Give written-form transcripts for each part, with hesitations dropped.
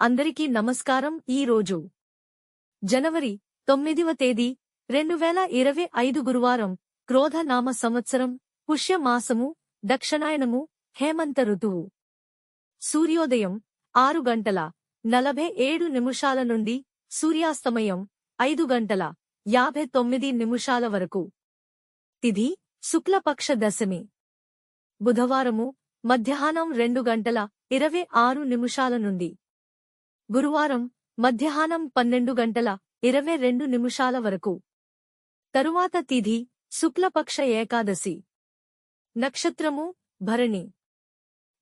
అందరికీ నమస్కారం. ఈ రోజు జనవరి 9వ తేదీ 2025 గురువారం, క్రోధనామ సంవత్సరం, పుష్యమాసము, దక్షిణాయనము, హేమంత ఋతువు. సూర్యోదయం 6 గంటల 47 నిమిషాల నుండి సూర్యాస్తమయం 5 గంటల 59 నిమిషాల వరకు. తిథి శుక్లపక్ష దశమి. బుధవారము మధ్యాహ్నం 2 గంటల 26 నిమిషాల నుండి. గురువారం మధ్యాహ్నం 12 గంటల 22 నిమిషాల వరకు. తరువాత తిథి శుక్లపక్ష ఏకాదశి. నక్షత్రము భరణి.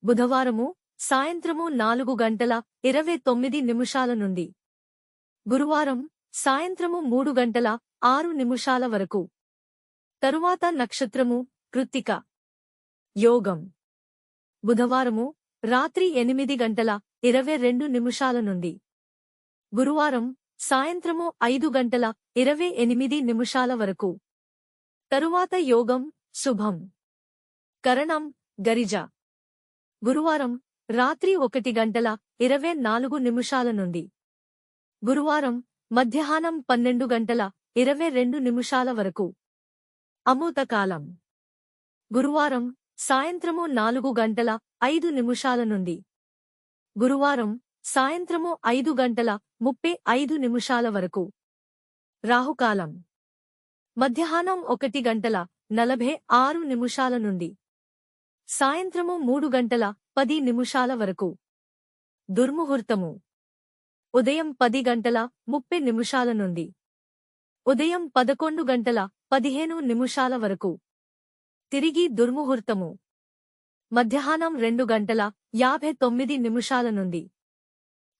బుధవారము సాయంత్రము 4 గంటల 29 నిమిషాల నుండి. గురువారం సాయంత్రము 3 గంటల 6 నిమిషాల వరకు. తరువాత నక్షత్రము కృత్తిక. యోగం బుధవారము రాత్రి 8 గంటల 22 నిమిషాల నుండి. గురువారం సాయంత్రము 5 గంటల 28 నిమిషాల వరకు. తరువాత యోగం శుభం. కరణం గరిజ. గురువారం రాత్రి 1 గంటల 24 నిమిషాల నుండి. గురువారం మధ్యాహ్నం 12 గంటల 22 నిమిషాల వరకు. అమృతకాలం గురువారం సాయంత్రము 4 గంటల 5 నిమిషాల నుండి. గురువారం సాయంత్రము 5 గంటల 35 నిమిషాల వరకు. రాహుకాలం మధ్యాహ్నం 1 గంటల 46 నిమిషాల నుండి. సాయంత్రము 3 గంటల 10 నిమిషాల వరకు. దుర్ముహూర్తము ఉదయం 10 గంటల 30 నిమిషాల నుండి. ఉదయం 11 గంటల 15 నిమిషాల వరకు. తిరిగి దుర్ముహూర్తము మధ్యాహ్నం 2 గంటల 59 నిమిషాల నుండి.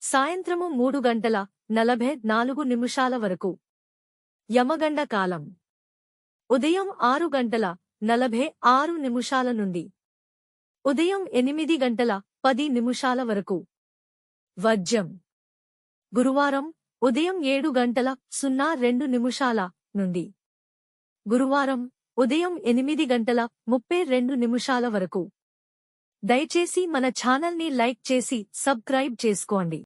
సాయంత్రము 3 గంటల 44 నిమిషాల వరకు. యమగండ కాలం ఉదయం 6 గంటల 46 నిమిషాల నుండి. ఉదయం 8 గంటల 10 నిమిషాల వరకు. వర్జ్యం గురువారం ఉదయం 7 గంటల 02 నిమిషాల నుండి. గురువారం ఉదయం 8 గంటల 32 నిమిషాల వరకు. దయచేసి మన ఛానల్ని లైక్ చేసి సబ్స్క్రైబ్ చేసుకోండి.